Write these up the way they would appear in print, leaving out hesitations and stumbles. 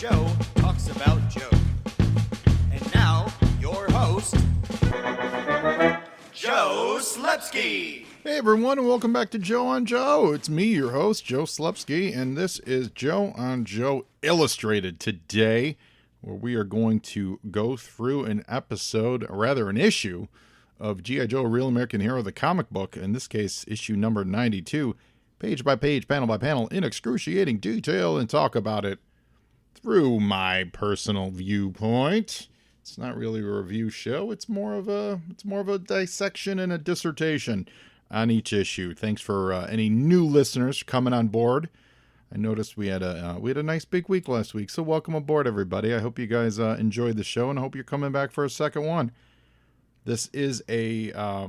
Joe talks about Joe. And now, your host, Joe Slepsky. Hey everyone, and welcome back to Joe on Joe. It's me, your host, Joe Slepsky, and this is Joe on Joe Illustrated today, where we are going to go through an episode, or rather an issue, of G.I. Joe, Real American Hero, the comic book, in this case, issue number 92, page by page, panel by panel, in excruciating detail, and talk about it through my personal viewpoint. It's not really a review show. It's more of a dissection and a dissertation on each issue. Thanks for any new listeners coming on board. I noticed we had a nice big week last week, so welcome aboard, everybody. I hope you guys enjoyed the show, and I hope you're coming back for a second one. This is it's a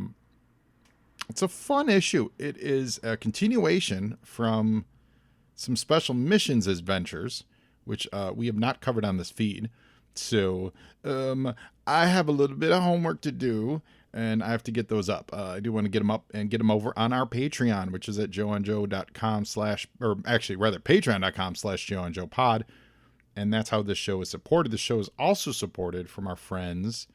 fun issue. It is a continuation from some special missions adventures, which we have not covered on this feed. So I have a little bit of homework to do, and I have to get those up. I do want to get them up and get them over on our Patreon, which is at patreon.com/joeandjoepod. And that's how this show is supported. The show is also supported from our friends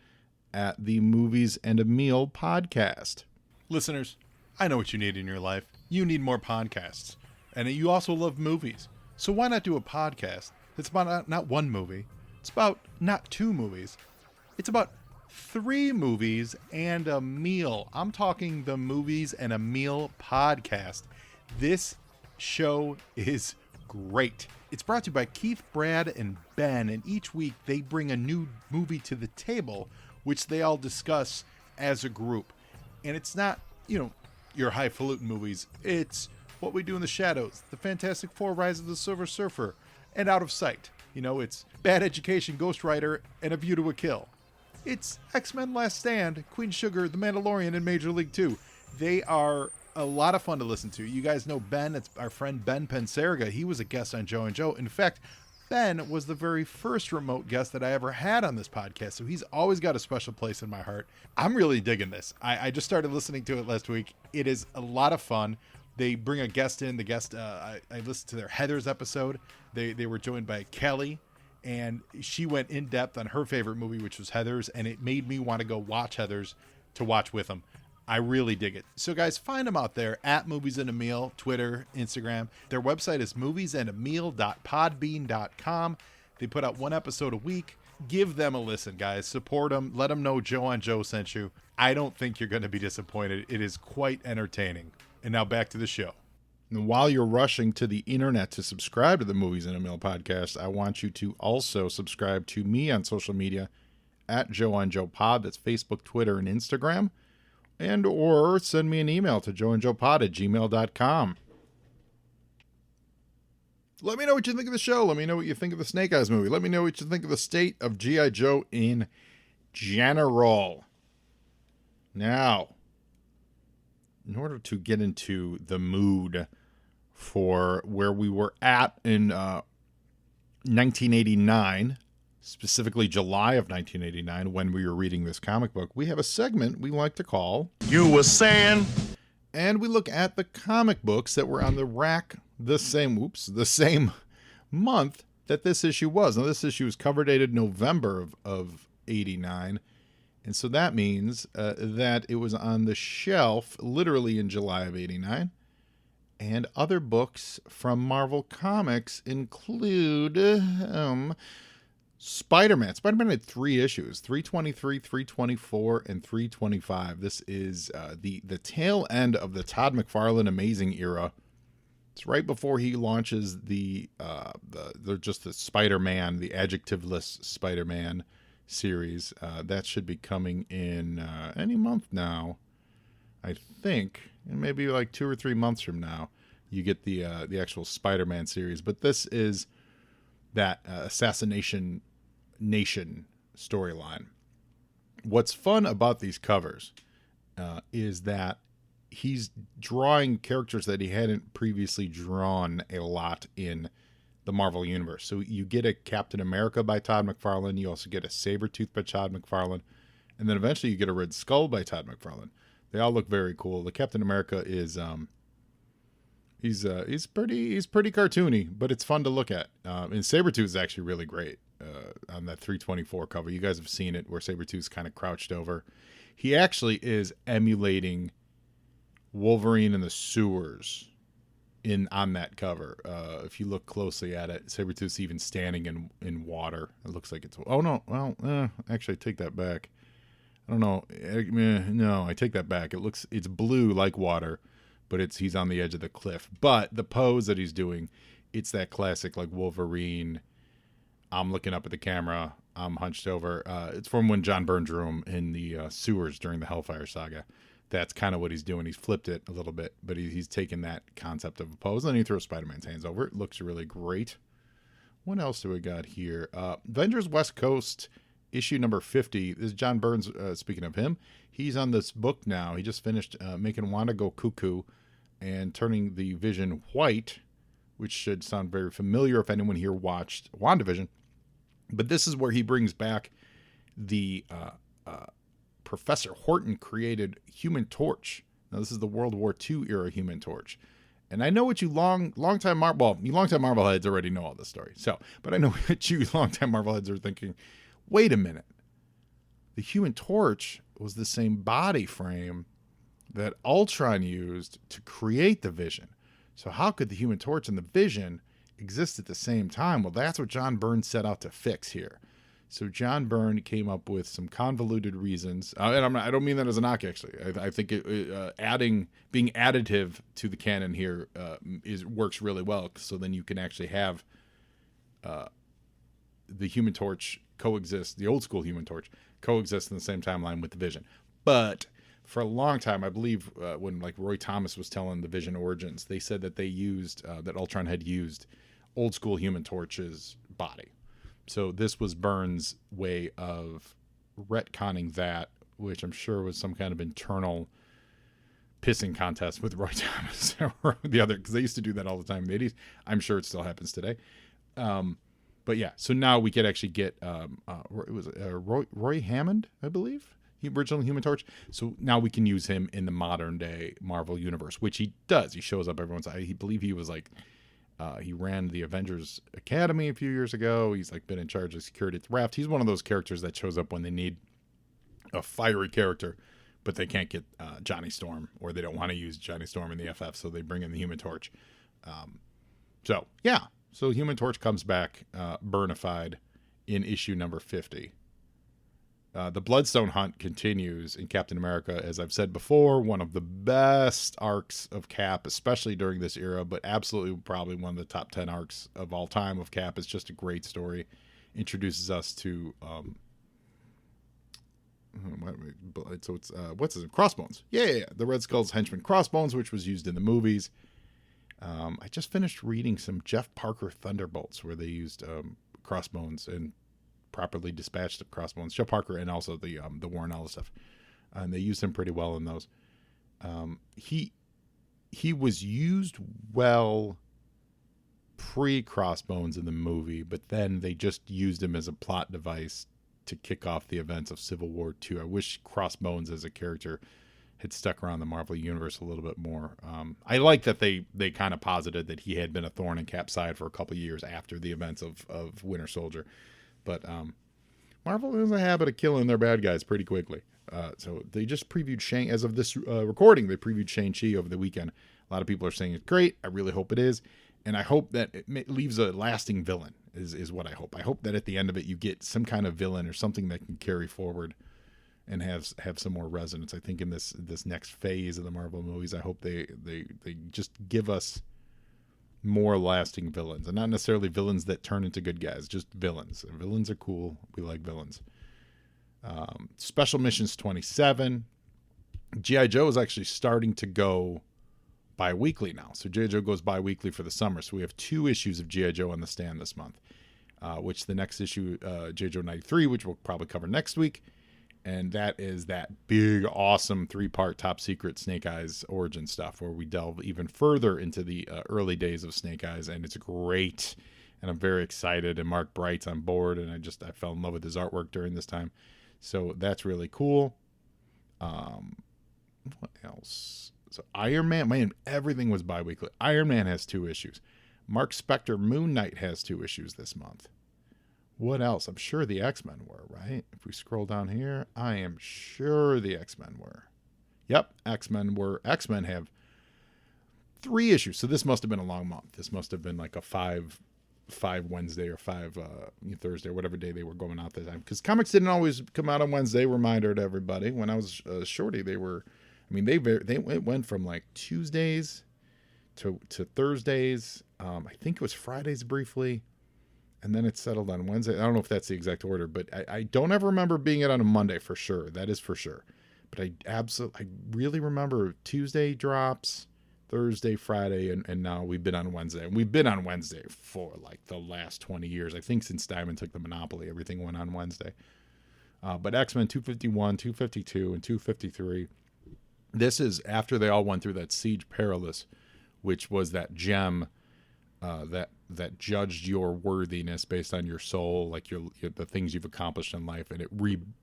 at the Movies and a Meal podcast. Listeners, I know what you need in your life. You need more podcasts. And you also love movies. So why not do a podcast that's about not one movie? It's about not two movies. It's about 3 movies and a meal. I'm talking the Movies and a Meal podcast. This show is great. It's brought to you by Keith, Brad, and Ben. And each week they bring a new movie to the table, which they all discuss as a group. And it's not, your highfalutin movies. It's What We Do in the Shadows, The Fantastic Four, Rise of the Silver Surfer, and Out of Sight. It's Bad Education, Ghost Rider, and A View to a Kill. It's X-Men Last Stand, Queen Sugar, The Mandalorian, and Major League 2. They are a lot of fun to listen to. You guys know Ben. It's our friend Ben Pensarga. He was a guest on Joe and Joe. In fact, Ben was the very first remote guest that I ever had on this podcast, so he's always got a special place in my heart. I'm really digging this. I just started listening to it last week. It is a lot of fun. They bring a guest in. The guest, I listened to their Heathers episode. They were joined by Kelly, and she went in depth on her favorite movie, which was Heathers, and it made me want to go watch Heathers to watch with them. I really dig it. So guys, find them out there at Movies and a Meal, Twitter, Instagram. Their website is moviesandameal.podbean.com. They put out 1 episode a week. Give them a listen, guys. Support them. Let them know Joe on Joe sent you. I don't think you're going to be disappointed. It is quite entertaining. And now back to the show. And while you're rushing to the internet to subscribe to the Movies and a Meal podcast, I want you to also subscribe to me on social media at Joe on Joe Pod. That's Facebook, Twitter, and Instagram. And or send me an email to joeandjoepod@gmail.com. Let me know what you think of the show. Let me know what you think of the Snake Eyes movie. Let me know what you think of the state of G.I. Joe in general. Now, in order to get into the mood for where we were at in 1989, specifically July of 1989, when we were reading this comic book, we have a segment we like to call You Were Saying. And we look at the comic books that were on the rack the same month that this issue was. Now, this issue was cover dated November of 89. And so that means that it was on the shelf literally in July of 89. And other books from Marvel Comics include Spider-Man. Spider-Man had 3 issues, 323, 324, and 325. This is the tail end of the Todd McFarlane Amazing era. It's right before he launches the Spider-Man, the adjectiveless Spider-Man series. That should be coming in any month now, I think. And maybe like 2 or 3 months from now, you get the actual Spider-Man series. But this is that Assassination Nation storyline. What's fun about these covers is that he's drawing characters that he hadn't previously drawn a lot in the Marvel Universe. So you get a Captain America by Todd McFarlane. You also get a Sabretooth by Todd McFarlane. And then eventually you get a Red Skull by Todd McFarlane. They all look very cool. The Captain America is He's pretty cartoony, but it's fun to look at. And Sabretooth is actually really great on that 324 cover. You guys have seen it where Sabretooth's kind of crouched over. He actually is emulating Wolverine in the sewers on that cover. If you look closely at it, Sabretooth's even standing in water. It looks like it's... Oh, no. Well, actually, I take that back. I don't know. No, I take that back. It's blue like water, but he's on the edge of the cliff. But the pose that he's doing, it's that classic like Wolverine. I'm looking up at the camera. I'm hunched over. It's from when John Byrne drew him in the sewers during the Hellfire Saga. That's kind of what he's doing. He's flipped it a little bit, but he's taken that concept of a pose, and then he throws Spider-Man's hands over it. Looks really great. What else do we got here? Avengers West Coast, issue number 50. This is John Byrne's, speaking of him. He's on this book now. He just finished making Wanda go cuckoo and turning the Vision white, which should sound very familiar if anyone here watched WandaVision. But this is where he brings back the Professor Horton created Human Torch. Now, this is the World War II era Human Torch. And I know what you longtime Marvel heads already know all this story. But I know what you longtime Marvel heads are thinking. Wait a minute. The Human Torch was the same body frame that Ultron used to create the Vision. So how could the Human Torch and the Vision exist at the same time? Well, that's what John Byrne set out to fix here. So John Byrne came up with some convoluted reasons, and I don't mean that as a knock. Actually, I think being additive to the canon here works really well. So then you can actually have the Human Torch coexist, the old school Human Torch coexist in the same timeline with the Vision. But for a long time, I believe when like Roy Thomas was telling the Vision origins, they said that they used that Ultron had used old school Human Torch's body. So this was Byrne's way of retconning that, which I'm sure was some kind of internal pissing contest with Roy Thomas or the other, because they used to do that all the time in the 80s. I'm sure it still happens today. But yeah, so now we could actually get it was Roy Hammond, I believe, the original Human Torch. So now we can use him in the modern day Marvel universe, which he does. He shows up everyone's. I believe he was like. He ran the Avengers Academy a few years ago. He's like been in charge of security at the raft. He's one of those characters that shows up when they need a fiery character, but they can't get Johnny Storm, or they don't want to use Johnny Storm in the FF, so they bring in the Human Torch. So Human Torch comes back Byrnified in issue number 50. The Bloodstone hunt continues in Captain America, as I've said before, one of the best arcs of Cap, especially during this era, but absolutely probably one of the top 10 arcs of all time of Cap. It's just a great story. Introduces us to, what's his name? Crossbones. Yeah, the Red Skull's henchman Crossbones, which was used in the movies. I just finished reading some Jeff Parker Thunderbolts where they used Crossbones and properly dispatched of Crossbones, Jeff Parker, and also the Warren Ellis stuff, and they used him pretty well in those. He was used well pre-Crossbones in the movie, but then they just used him as a plot device to kick off the events of Civil War II. I wish Crossbones as a character had stuck around the Marvel Universe a little bit more. I like that they kind of posited that he had been a thorn in Cap's side for a couple years after the events of Winter Soldier. But Marvel has a habit of killing their bad guys pretty quickly. So they just previewed Shang, as of this recording, they previewed Shang-Chi over the weekend. A lot of people are saying it's great. I really hope it is. And I hope that it leaves a lasting villain is what I hope. I hope that at the end of it, you get some kind of villain or something that can carry forward and have some more resonance. I think in this next phase of the Marvel movies, I hope they just give us more lasting villains, and not necessarily villains that turn into good guys, just villains. Villains are cool. We like villains. Special Missions 27. G.I. Joe is actually starting to go bi-weekly now. So G.I. Joe goes bi-weekly for the summer. So we have 2 issues of G.I. Joe on the stand this month, which the next issue, G.I. Joe 93, which we'll probably cover next week. And that is that big, awesome 3-part top secret Snake Eyes origin stuff where we delve even further into the early days of Snake Eyes. And it's great. And I'm very excited. And Mark Bright's on board. And I fell in love with his artwork during this time. So that's really cool. What else? So Iron Man, everything was bi-weekly. Iron Man has 2 issues. Mark Spector Moon Knight has 2 issues this month. What else? I'm sure the X-Men were, right? If we scroll down here, I am sure the X-Men were. Yep, X-Men were. X-Men have 3 issues. So this must have been a long month. This must have been like a 5 Wednesday or 5 Thursday or whatever day they were going out that time. Because comics didn't always come out on Wednesday. Reminder to everybody. When I was shorty, they were. I mean, they went from like Tuesdays to Thursdays. I think it was Fridays briefly. And then it settled on Wednesday. I don't know if that's the exact order, but I don't ever remember being it on a Monday for sure. That is for sure. But I really remember Tuesday drops, Thursday, Friday, and now we've been on Wednesday. And we've been on Wednesday for like the last 20 years. I think since Diamond took the monopoly, everything went on Wednesday. But X-Men 251, 252, and 253. This is after they all went through that Siege Perilous, which was that gem that judged your worthiness based on your soul, like the things you've accomplished in life, and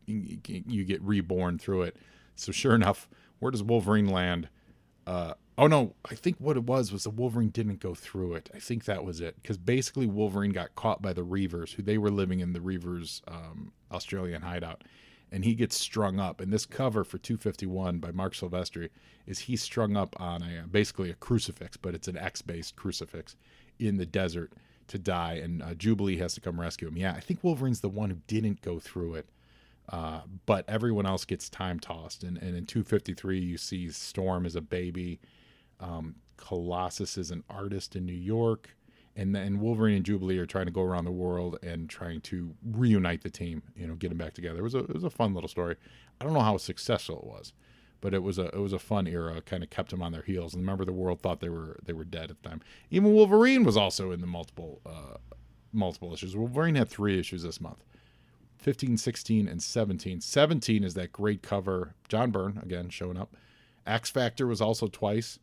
you get reborn through it. So sure enough, where does Wolverine land? Oh no, I think what it was the Wolverine didn't go through it. I think that was it, because basically Wolverine got caught by the Reavers, who they were living in the Reavers Australian hideout, and he gets strung up. And this cover for 251 by Mark Silvestri is he's strung up on basically a crucifix, but it's an X-based crucifix in the desert to die, and Jubilee has to come rescue him. Yeah, I think Wolverine's the one who didn't go through it, but everyone else gets time tossed. And in 253, you see Storm as a baby, Colossus is an artist in New York, and then Wolverine and Jubilee are trying to go around the world and trying to reunite the team, get them back together. It was a fun little story. I don't know how successful it was, but it was a fun era. Kind of kept them on their heels. And remember, the world thought they were dead at the time. Even Wolverine was also in the multiple issues. Wolverine had 3 issues this month: 15, 16, and 17. 17 is that great cover. John Byrne again showing up. X Factor was also twice,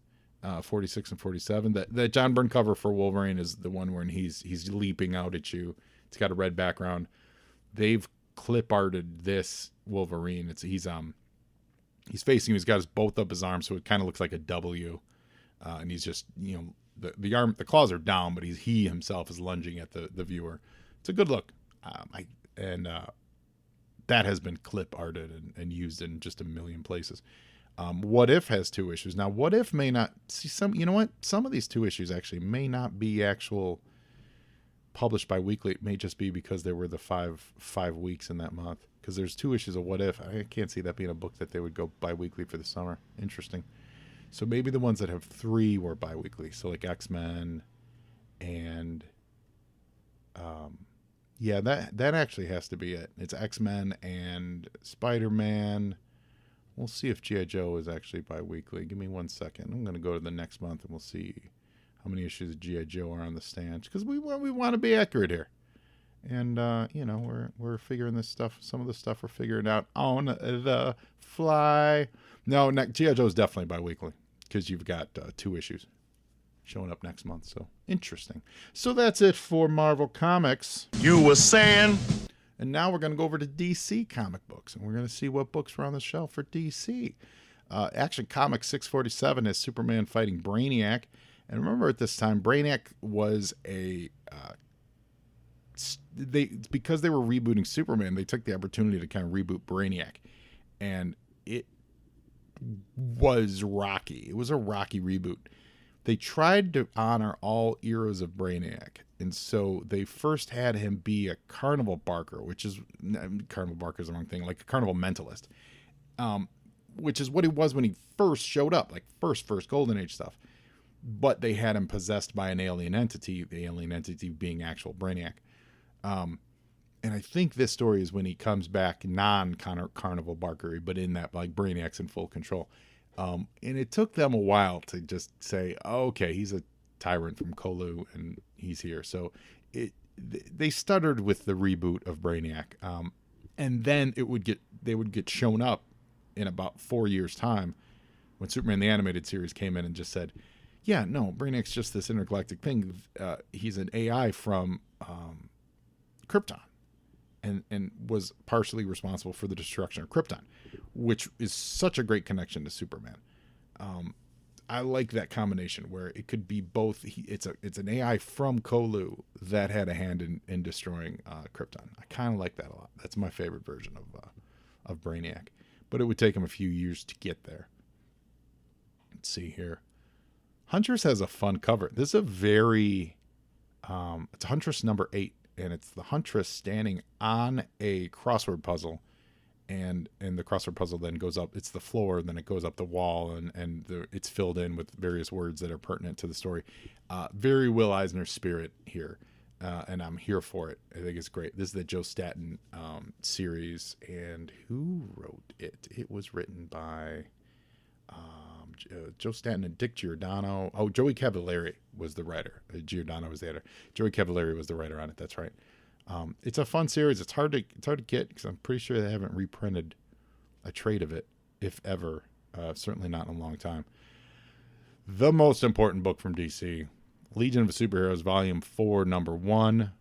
46 and 47. That John Byrne cover for Wolverine is the one where he's leaping out at you. It's got a red background. They've clip arted this Wolverine. He's facing. He's got both up his arms, so it kind of looks like a W, and he's just the claws are down, but he himself is lunging at the viewer. It's a good look, that has been clip arted and used in just a million places. What If has 2 issues now. What If may not see some. You know what? Some of these 2 issues actually may not be actual published bi-weekly. It may just be because there were the five weeks in that month. Because there's 2 issues of What If. I can't see that being a book that they would go bi-weekly for the summer. Interesting. So maybe the ones that have 3 were bi-weekly. So like X-Men and that actually has to be it. It's X-Men and Spider-Man. We'll see if G.I. Joe is actually bi-weekly. Give me 1 second. I'm going to go to the next month and we'll see how many issues of G.I. Joe are on the stand. Because we want to be accurate here. And, we're figuring this stuff. Some of the stuff we're figuring out on the fly. No, G.I. Joe is definitely bi-weekly because you've got 2 issues showing up next month. So, interesting. So, that's it for Marvel Comics. You were saying? And now we're going to go over to DC comic books. And we're going to see what books are on the shelf for DC. Action Comics 647 is Superman fighting Brainiac. And remember at this time, Brainiac was because they were rebooting Superman, they took the opportunity to kind of reboot Brainiac, and it was rocky. It was a rocky reboot. They tried to honor all eras of Brainiac, and so they first had him be a carnival barker, carnival barker is the wrong thing, like a carnival mentalist, which is what he was when he first showed up, like first Golden Age stuff. But they had him possessed by an alien entity, the alien entity being actual Brainiac. And I think this story is when he comes back non-carnival barker, but in that, like, Brainiac's in full control. And it took them a while to just say, oh, okay, he's a tyrant from Kolu and he's here. So they stuttered with the reboot of Brainiac. And then they would get shown up in about 4 years' time when Superman the Animated Series came in and just said, yeah, no, Brainiac's just this intergalactic thing. He's an AI from Krypton and was partially responsible for the destruction of Krypton, which is such a great connection to Superman. I like that combination where it could be both. It's an AI from Kolu that had a hand in destroying Krypton. I kind of like that a lot. That's my favorite version of Brainiac, but it would take him a few years to get there. Let's see here. Huntress has a fun cover. This is a very it's Huntress number 8, and it's the Huntress standing on a crossword puzzle. And the crossword puzzle then goes up. It's the floor, and then it goes up the wall, and it's filled in with various words that are pertinent to the story. Very Will Eisner spirit here, and I'm here for it. I think it's great. This is the Joe Staton series, and who wrote it? It was written by Joe Staton and Dick Giordano. Oh, Joey Cavallari was the writer. Giordano was the editor. Joey Cavallari was the writer on it. That's right. It's a fun series. It's hard to get because I'm pretty sure they haven't reprinted a trade of it, if ever. Certainly not in a long time. The most important book from DC, Legion of Superheroes, Volume 4, Number 1.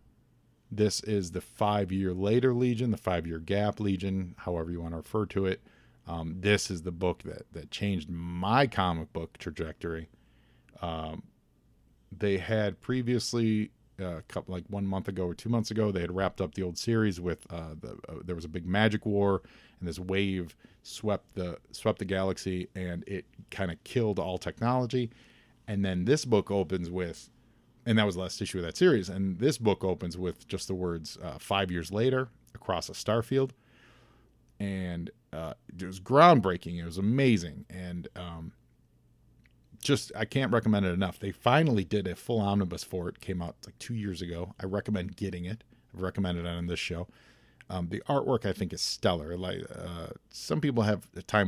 This is the 5-year later Legion, the 5-year gap Legion, however you want to refer to it. This is the book that changed my comic book trajectory. They had previously, like 1 month ago or 2 months ago, they had wrapped up the old series with there was a big magic war, and this wave swept the galaxy, and it kind of killed all technology. And then this book opens with, and that was the last issue of that series, and this book opens with just the words 5 years later across a starfield. And it was groundbreaking. It was amazing. And I can't recommend it enough. They finally did a full omnibus for it. Came out like 2 years ago. I recommend getting it. I've recommended it on this show. The artwork, I think, is stellar. Like some people have a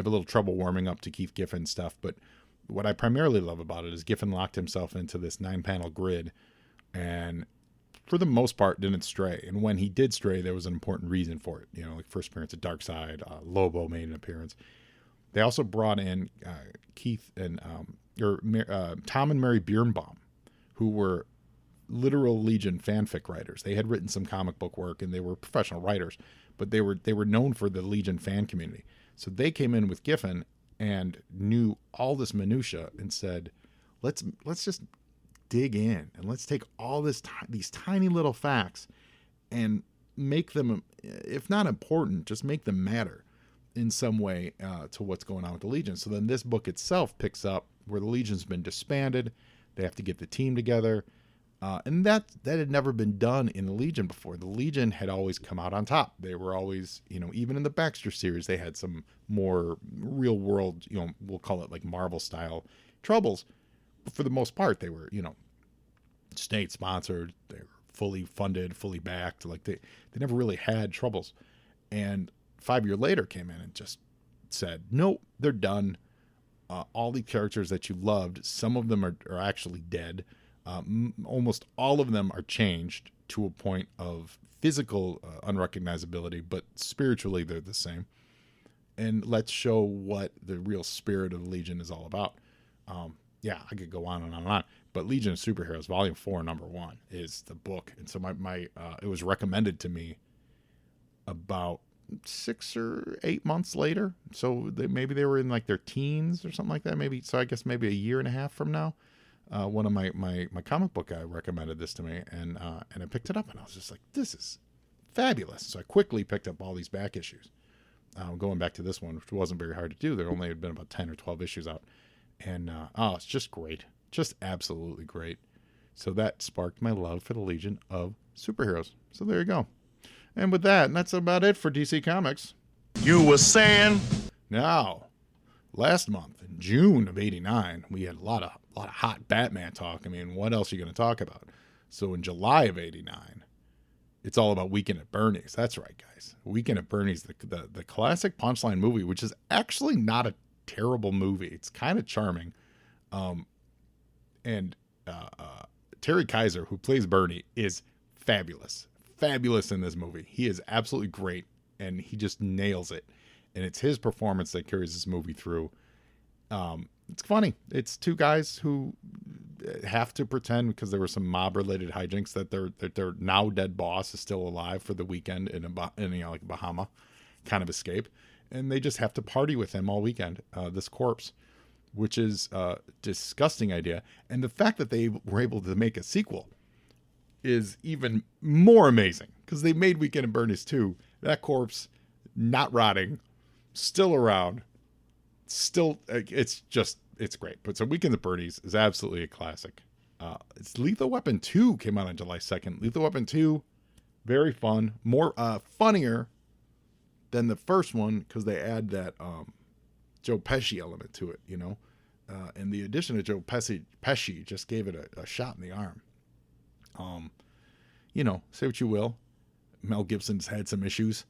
little trouble warming up to Keith Giffen stuff, but what I primarily love about it is Giffen locked himself into this 9-panel grid, and for the most part didn't stray. And when he did stray, there was an important reason for it. Like first appearance of Darkseid, Lobo made an appearance. They also brought in Keith and Tom and Mary Birnbaum, who were literal Legion fanfic writers. They had written some comic book work, and they were professional writers, but they were known for the Legion fan community. So they came in with Giffen and knew all this minutia and said, let's just dig in, and let's take all these tiny little facts and make them, if not important, just make them matter in some way to what's going on with the Legion. So then this book itself picks up where the Legion's been disbanded. They have to get the team together. And that had never been done in the Legion before. The Legion had always come out on top. They were always, even in the Baxter series, they had some more real world, we'll call it like Marvel style troubles. But for the most part, they were, state sponsored. They were fully funded, fully backed. Like they never really had troubles. And 5 years later came in and just said, nope, they're done. All the characters that you loved, some of them are actually dead. Almost all of them are changed to a point of physical unrecognizability, but spiritually they're the same. And let's show what the real spirit of the Legion is all about. I could go on and on and on, but Legion of Superheroes Volume 4, Number 1 is the book. And so my it was recommended to me about 6 or 8 months later. So maybe they were in like their teens or something like that. I guess maybe a year and a half from now. One of my comic book guy recommended this to me, and I picked it up, and I was just like, this is fabulous. So I quickly picked up all these back issues. Going back to this one, which wasn't very hard to do. There only had been about 10 or 12 issues out. And it's just great. Just absolutely great. So that sparked my love for the Legion of Superheroes. So there you go. And with that, that's about it for DC Comics. You were saying? Now, last month, in June of '89, we had a lot of hot Batman talk. I mean, what else are you going to talk about? So in July of '89, it's all about Weekend at Bernie's. That's right, guys. Weekend at Bernie's, the classic Punchline movie, which is actually not a terrible movie. It's kind of charming. And Terry Kaiser, who plays Bernie, is fabulous. Fabulous in this movie. He is absolutely great, and he just nails it. And it's his performance that carries this movie through. It's funny. It's two guys who have to pretend, because there were some mob-related hijinks, that their now dead boss is still alive for the weekend in like Bahama kind of escape, and they just have to party with him all weekend. This corpse, which is a disgusting idea. And the fact that they were able to make a sequel is even more amazing, because they made Weekend at Bernie's 2. That corpse, not rotting, still around, still, it's great. But so Weekend at Bernie's is absolutely a classic. It's Lethal Weapon 2 came out on July 2nd. Lethal Weapon 2, very fun, more funnier than the first one, because they add that Joe Pesci element to it, and the addition of Joe Pesci just gave it a shot in the arm. Say what you will, Mel Gibson's had some issues,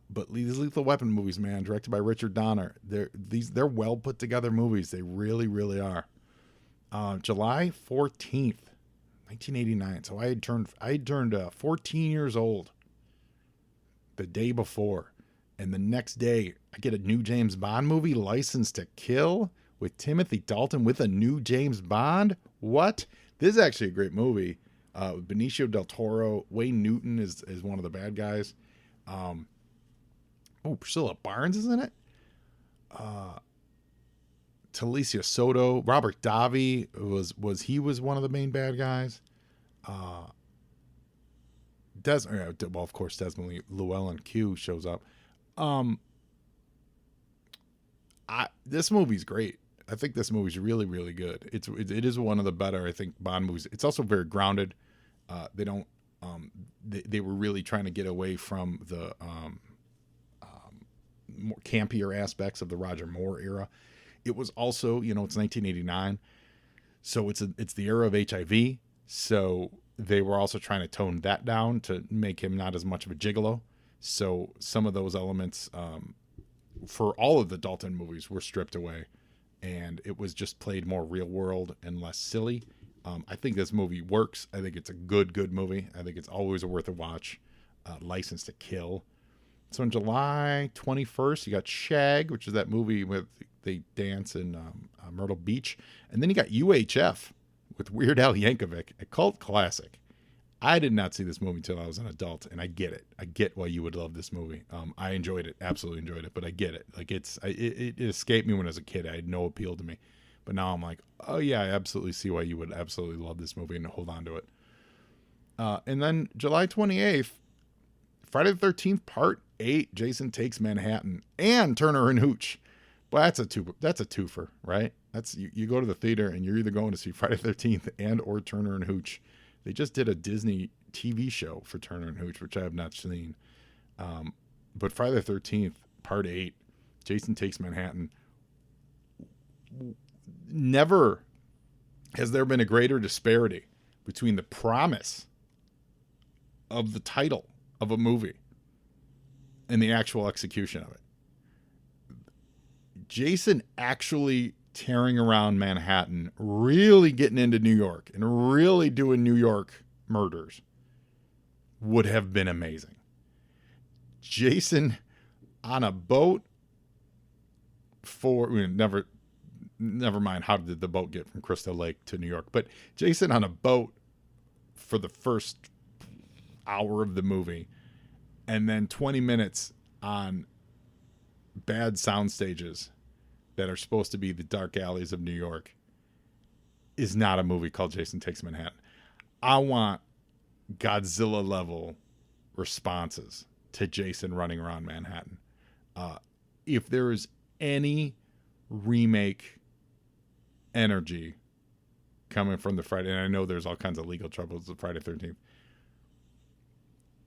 but these Lethal Weapon movies, man, directed by Richard Donner, they're well put together movies. They really, really are. July 14th, 1989. So I had turned 14 years old the day before, and the next day I get a new James Bond movie, License to Kill, with Timothy Dalton with a new James Bond. What? This is actually a great movie. Benicio del Toro, Wayne Newton is one of the bad guys. Priscilla Barnes is in it. Talicia Soto, Robert Davi was one of the main bad guys. Of course, Desmond Llewellyn Q shows up. This movie's great. I think this movie's really, really good. It is one of the better, I think, Bond movies. It's also very grounded. They were really trying to get away from the more campier aspects of the Roger Moore era. It was also, it's 1989, so it's the era of HIV. So they were also trying to tone that down to make him not as much of a gigolo. So some of those elements for all of the Dalton movies were stripped away, and it was just played more real world and less silly. I think this movie works. I think it's a good movie. I think it's always worth a watch. License to Kill. So on July 21st, you got Shag, which is that movie with they dance in Myrtle Beach. And then you got UHF with Weird Al Yankovic, a cult classic. I did not see this movie until I was an adult, and I get it. I get why you would love this movie. I enjoyed it, absolutely enjoyed it, but I get it. Like it escaped me when I was a kid. I had no appeal to me. But now I'm like, oh yeah, I absolutely see why you would absolutely love this movie and hold on to it. And then July 28th, Friday the 13th, Part 8, Jason Takes Manhattan, and Turner and Hooch. Well, that's a twofer, right? That's you go to the theater and you're either going to see Friday the 13th and or Turner and Hooch. They just did a Disney TV show for Turner and Hooch, which I have not seen. But Friday the 13th, Part 8, Jason Takes Manhattan. Never has there been a greater disparity between the promise of the title of a movie and the actual execution of it. Jason actually tearing around Manhattan, really getting into New York and really doing New York murders would have been amazing. Jason on a boat never mind how did the boat get from Crystal Lake to New York, but Jason on a boat for the first hour of the movie, and then 20 minutes on bad sound stages that are supposed to be the dark alleys of New York, is not a movie called Jason Takes Manhattan. I want Godzilla level responses to Jason running around Manhattan. If there is any remake energy coming from the Friday, and I know there's all kinds of legal troubles with Friday 13th,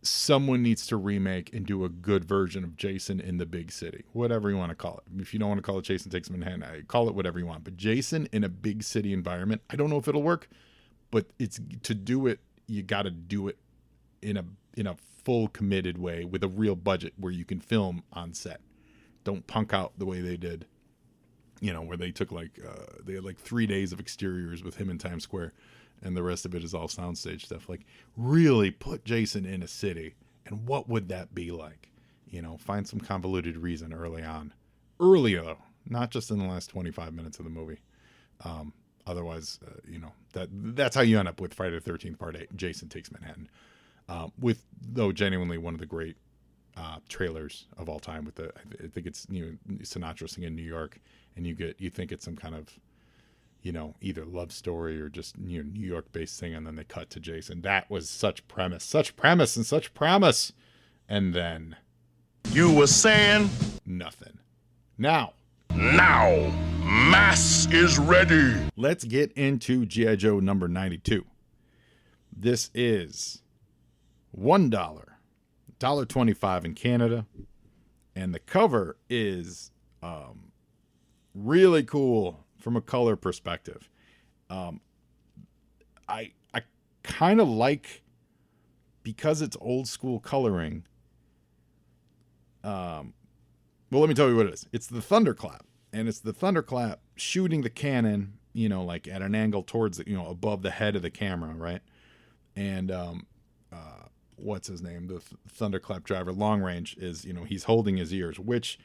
someone needs to remake and do a good version of Jason in the big city, whatever you want to call it. If you don't want to call it Jason Takes Manhattan, call it whatever you want, but Jason in a big city environment, I don't know if it'll work, but it's to do it, you got to do it in a full committed way with a real budget where you can film on set. Don't punk out the way they did, where they took they had 3 days of exteriors with him in Times Square, and the rest of it is all soundstage stuff. Like, really put Jason in a city, and what would that be like? Find some convoluted reason early on. Early, though, not just in the last 25 minutes of the movie. Otherwise, that's how you end up with Friday the 13th Part 8, Jason Takes Manhattan. With, though, genuinely one of the great trailers of all time. I think it's Sinatra singing New York, and you think it's some kind of, either love story or just New York based thing, and then they cut to Jason. That was such premise, and such promise, and then You were saying? nothing. Now Mass is ready. let's get into G.I. Joe number 92. This is $1, $1.25 in Canada, and the cover is really cool from a color perspective. I kind of like, because it's old school coloring. Well, let me tell you what it is. It's the thunderclap, and it's the thunderclap shooting the cannon, like at an angle towards above the head of the camera, right? And what's his name? The thunderclap driver, Long Range, is he's holding his ears, which,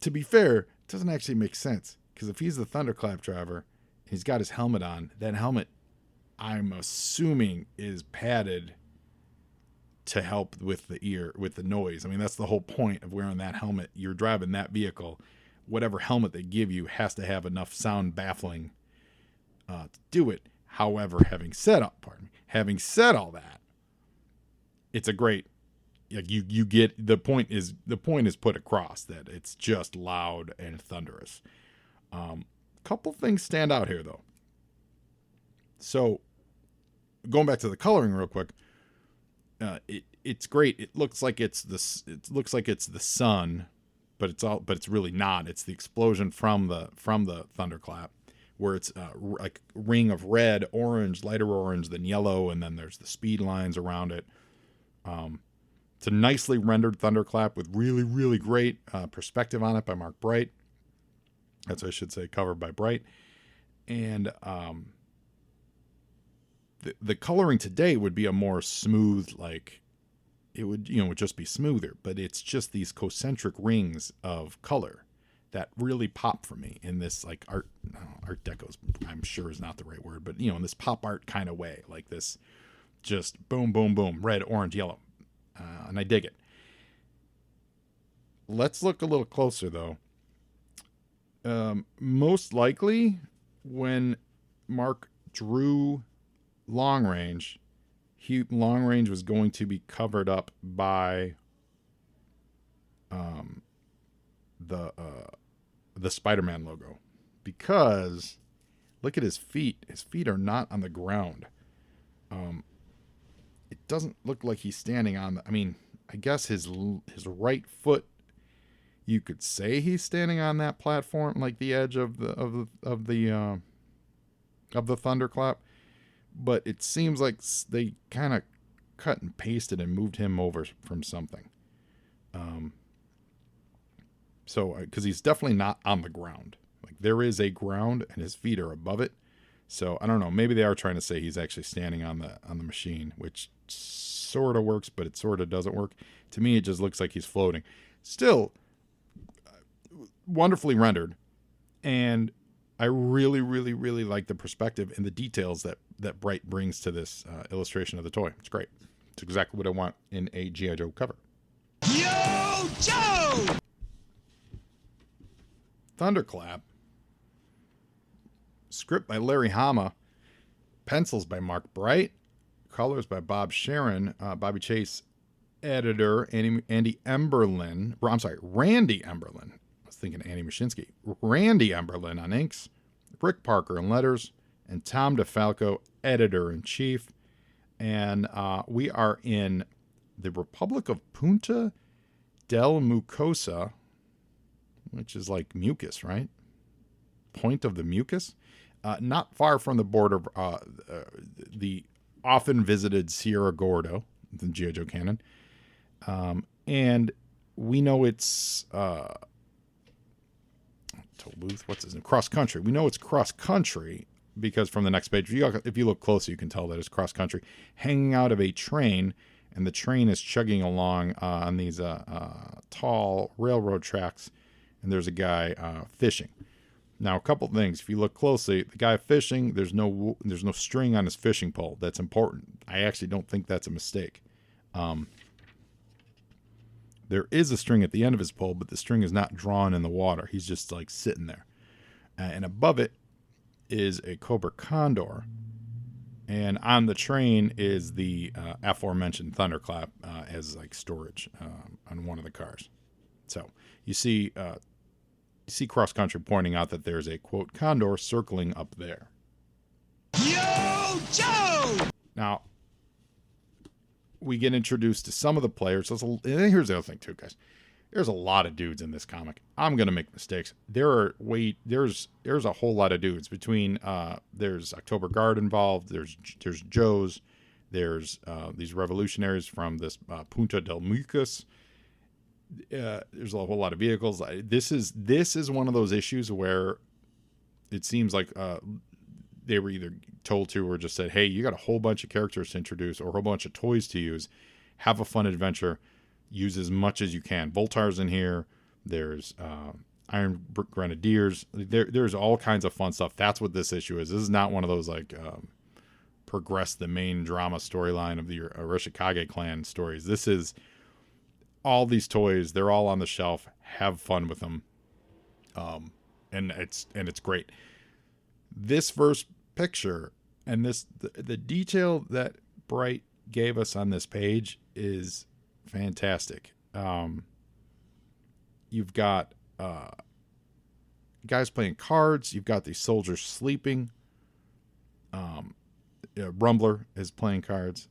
to be fair, doesn't actually make sense, because if he's the thunderclap driver, he's got his helmet on. That helmet, I'm assuming, is padded to help with the noise. I mean, that's the whole point of wearing that helmet. You're driving that vehicle. Whatever helmet they give you has to have enough sound baffling to do it. However, having said all that, it's a great, you get the point is put across, that it's just loud and thunderous. Couple things stand out here though. So going back to the coloring real quick, it's great. It looks like it's the sun, but it's really not. It's the explosion from the thunderclap, where it's like a ring of red, orange, lighter orange, then yellow, and then there's the speed lines around it. It's a nicely rendered thunderclap with really, really great perspective on it by Mark Bright. That's, I should say, covered by Bright. And the coloring today would be a more smooth, like, it would just be smoother, but it's just these concentric rings of color that really pop for me in this, like, art deco's, I'm sure is not the right word, but in this pop art kind of way, like this, just boom, boom, boom, red, orange, yellow, and I dig it. Let's look a little closer though. Most likely, when Mark drew Long Range, Long Range was going to be covered up by the Spider-Man logo, because look at his feet. His feet are not on the ground. It doesn't look like he's standing on I guess his right foot, you could say he's standing on that platform, like the edge of the thunderclap, but it seems like they kind of cut and pasted and moved him over from something. So because he's definitely not on the ground. Like, there is a ground and his feet are above it. So I don't know. Maybe they are trying to say he's actually standing on the machine, which sort of works, but it sort of doesn't work. To me, it just looks like he's floating. Still, wonderfully rendered, and I really, really, really like the perspective and the details that Bright brings to this illustration of the toy. It's great. It's exactly what I want in a G.I. Joe cover. Yo, Joe! Thunderclap. Script by Larry Hama. Pencils by Mark Bright. Colors by Bob Sharon. Bobby Chase, editor. Randy Emberlin. I was thinking Andy Mashinsky. Randy Emberlin on inks. Rick Parker on letters. And Tom DeFalco, editor-in-chief. And we are in the Republic of Punta del Mucosa, which is like mucus, right? Point of the mucus. Not far from the border of the often visited Sierra Gordo, the G.I. Joe canon. And we know it's Toulouse, what's his name? Cross country. We know it's cross country because from the next page, if you look closely, you can tell that it's cross country, hanging out of a train, and the train is chugging along on these tall railroad tracks, and there's a guy fishing. Now, a couple things. If you look closely, the guy fishing, there's no string on his fishing pole. That's important. I actually don't think that's a mistake. There is a string at the end of his pole, but the string is not drawn in the water. He's just like sitting there. And above it is a cobra condor. And on the train is the aforementioned thunderclap as like storage on one of the cars. So you see Cross Country pointing out that there's a, quote, condor circling up there. Yo, Joe! Now, we get introduced to some of the players. And here's the other thing, too, guys. There's a lot of dudes in this comic. I'm gonna make mistakes. There's a whole lot of dudes. Between there's October Guard involved. There's Joes. There's these revolutionaries from this Punta del Mucus. There's a whole lot of vehicles. This is one of those issues where it seems like they were either told to or just said, hey, you got a whole bunch of characters to introduce or a whole bunch of toys to use. Have a fun adventure. Use as much as you can. Voltar's in here. There's Iron Grenadiers. There's all kinds of fun stuff. That's what this issue is. This is not one of those like progress the main drama storyline of the Arashikage clan stories. This is all these toys. They're all on the shelf. Have fun with them. And it's great. This first picture and the detail that Bright gave us on this page is fantastic. You've got guys playing cards. You've got these soldiers sleeping. Rumbler is playing cards.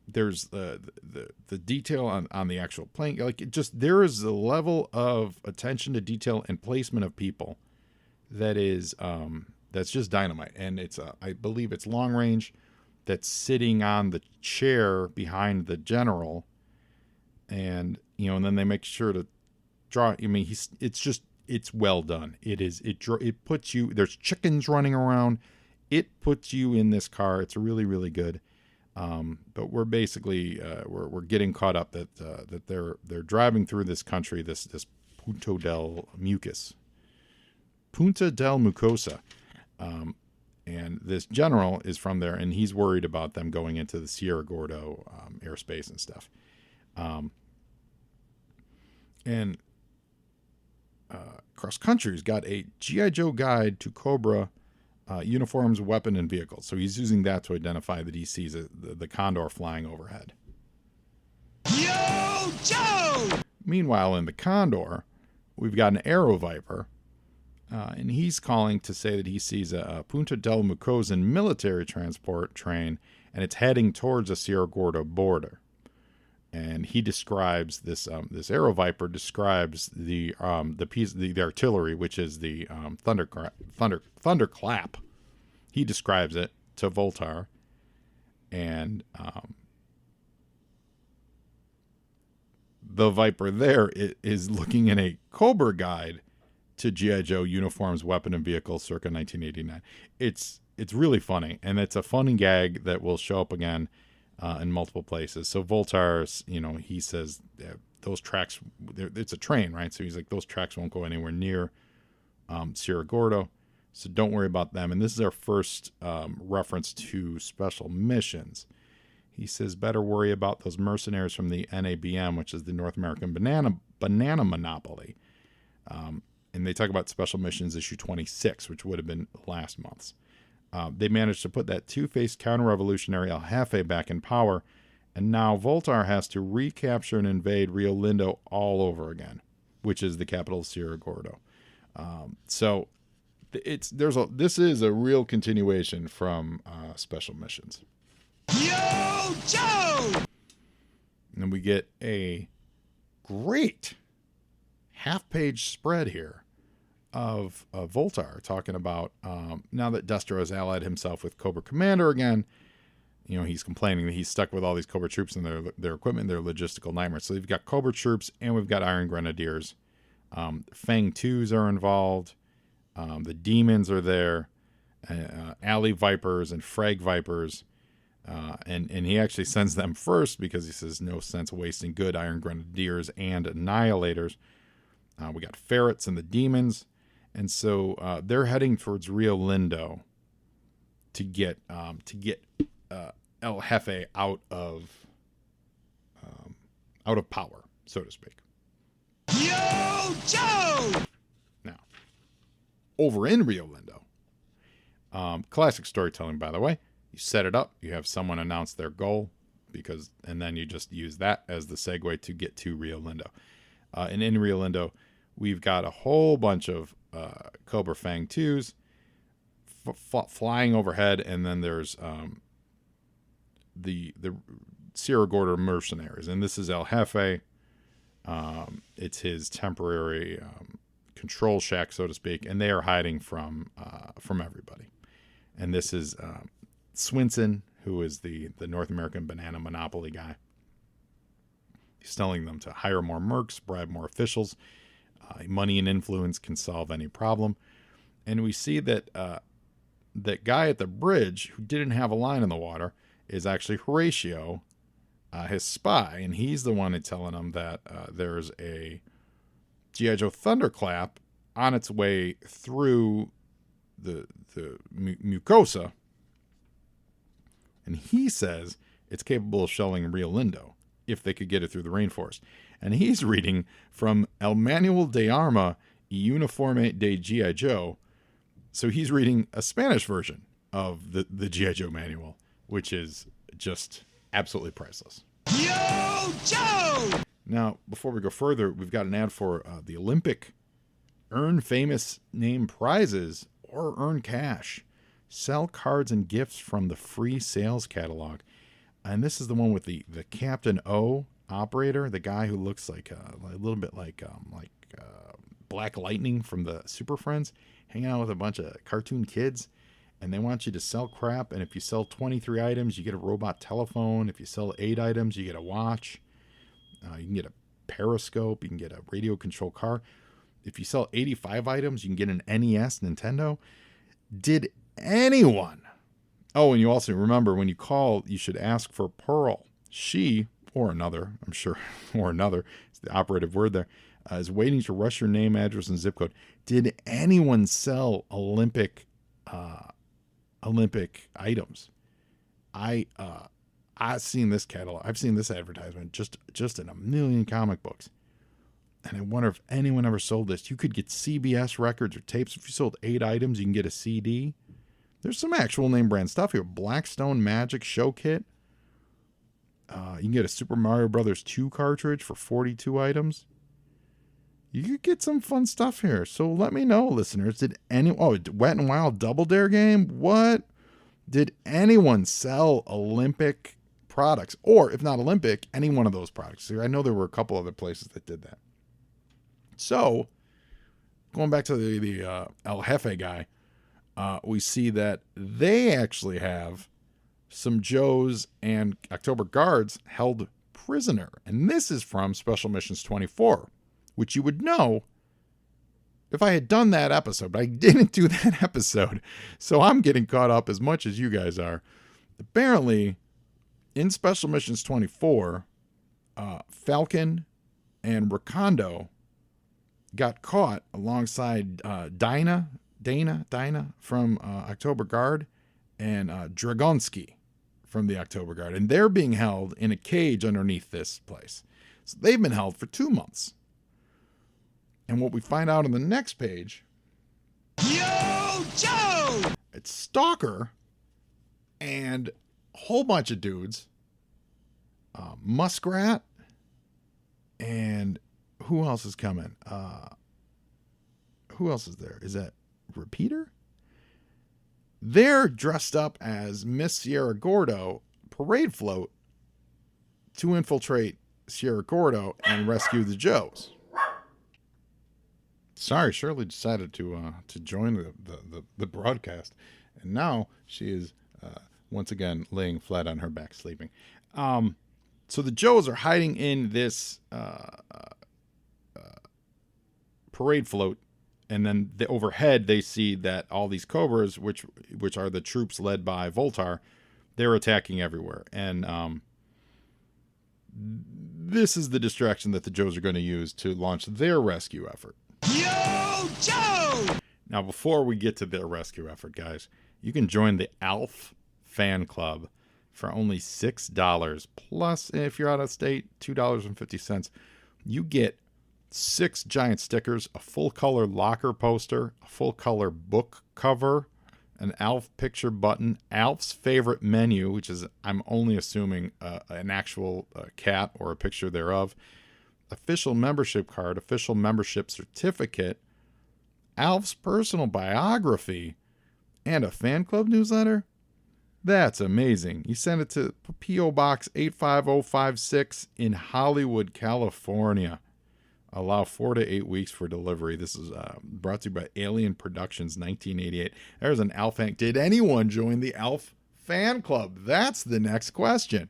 There's the detail on the actual playing. Like there is a level of attention to detail and placement of people that is that's just dynamite. And it's I believe it's long range. That's sitting on the chair behind the general, and and then they make sure to draw. I mean, it's well done. It puts you. There's chickens running around. It puts you in this car. It's really, really good. But we're basically we're getting caught up that they're driving through this country, this Punta del Mucosa. And this general is from there, and he's worried about them going into the Sierra Gordo airspace and stuff. And Cross Country's got a G.I. Joe guide to Cobra uniforms, weapon, and vehicles. So he's using that to identify that he sees the Condor flying overhead. Yo, Joe! Meanwhile, in the Condor, we've got an Arrow Viper. And he's calling to say that he sees a Punta del Mucosan military transport train, and it's heading towards the Sierra Gordo border. And he describes this Arrow Viper describes the artillery, which is the thunderclap. He describes it to Voltar, and the Viper there is looking in a Cobra guide to G.I. Joe uniforms, weapon, and vehicles circa 1989. It's really funny, and it's a funny gag that will show up again in multiple places. So Voltar's, he says those tracks, it's a train, right? So he's like, those tracks won't go anywhere near Sierra Gordo, so don't worry about them. And this is our first reference to special missions. He says, better worry about those mercenaries from the NABM, which is the North American Banana Monopoly. And they talk about Special Missions issue 26, which would have been last month's. They managed to put that two-faced counter-revolutionary El Jefe back in power, and now Voltar has to recapture and invade Rio Lindo all over again, which is the capital of Sierra Gordo. So this is a real continuation from Special Missions. Yo, Joe! And then we get a great half-page spread here of Voltar talking about now that Destro has allied himself with Cobra Commander again. He's complaining that he's stuck with all these Cobra troops and their equipment, their logistical nightmares. So we've got Cobra troops and we've got Iron Grenadiers. Fang 2s are involved. The Demons are there. Alley Vipers and Frag Vipers. And he actually sends them first because he says no sense wasting good Iron Grenadiers and Annihilators. We got Ferrets and the Demons. And so they're heading towards Rio Lindo to get El Jefe out of out of power, so to speak. Yo, Joe! Now, over in Rio Lindo, classic storytelling, by the way. You set it up, you have someone announce their goal, and then you just use that as the segue to get to Rio Lindo. And in Rio Lindo, we've got a whole bunch of Cobra Fang 2s flying overhead, and then there's the Sierra Gordo mercenaries, and this is El Jefe. It's his temporary control shack, so to speak, and they are hiding from everybody. And this is Swinson, who is the North American banana monopoly guy. He's telling them to hire more mercs, bribe more officials. Money and influence can solve any problem. And we see that that guy at the bridge who didn't have a line in the water is actually Horatio, his spy, and he's the one that's telling him that there's a G.I. Joe Thunderclap on its way through the mucosa, and he says it's capable of shelling Rio Lindo if they could get it through the rainforest. And he's reading from El Manual de Arma y Uniforme de G.I. Joe, so he's reading a Spanish version of the G.I. Joe manual, which is just absolutely priceless. Yo, Joe! Now, before we go further, we've got an ad for the Olympic Earn Famous Name Prizes or Earn Cash. Sell cards and gifts from the free sales catalog. And this is the one with the Captain O operator, the guy who looks like a little bit like Black Lightning from the Super Friends, hanging out with a bunch of cartoon kids. And they want you to sell crap. And if you sell 23 items, you get a robot telephone. If you sell 8 items, you get a watch. You can get a periscope. You can get a radio control car. If you sell 85 items, you can get an NES Nintendo. Did anyone? Oh, and you also remember when you call, you should ask for Pearl. She, or another, I'm sure, or another, it's the operative word there, is waiting to rush your name, address, and zip code. Did anyone sell Olympic items? I've seen this catalog. I've seen this advertisement just in a million comic books. And I wonder if anyone ever sold this. You could get CBS records or tapes. If you sold 8 items, you can get a CD. There's some actual name brand stuff here. Blackstone Magic Show Kit. You can get a Super Mario Brothers 2 cartridge for 42 items. You could get some fun stuff here. So let me know, listeners. Wet n Wild Double Dare game? What? Did anyone sell Olympic products? Or, if not Olympic, any one of those products? I know there were a couple other places that did that. So, going back to the El Jefe guy, we see that they actually have some Joes and October Guards held prisoner. And this is from Special Missions 24, which you would know if I had done that episode, but I didn't do that episode. So I'm getting caught up as much as you guys are. Apparently, in Special Missions 24, Falcon and Recondo got caught alongside Dana from October Guard and Dragonsky from the October Guard. And they're being held in a cage underneath this place. So they've been held for 2 months. And what we find out on the next page, Yo, Joe! it's Stalker and a whole bunch of dudes, Muskrat, and who else is coming? Who else is there? Is that Repeater? They're dressed up as Miss Sierra Gordo parade float to infiltrate Sierra Gordo and rescue the Joes. Sorry, Shirley decided to join the broadcast, and now she is once again laying flat on her back sleeping. So the Joes are hiding in this parade float, and then overhead they see that all these Cobras, which are the troops led by Voltar, they're attacking everywhere, and this is the distraction that the Joes are going to use to launch their rescue effort. Yo, Joe! Now, before we get to their rescue effort, guys, you can join the ALF fan club for only $6. Plus, if you're out of state, $2.50. You get 6 giant stickers, a full-color locker poster, a full-color book cover, an Alf picture button, Alf's favorite menu, which is, I'm only assuming, an actual cat or a picture thereof, official membership card, official membership certificate, Alf's personal biography, and a fan club newsletter? That's amazing. You send it to P.O. Box 85056 in Hollywood, California. Allow 4 to 8 weeks for delivery. This is brought to you by Alien Productions 1988. There's an Alf fan. Did anyone join the Alf fan club? That's the next question.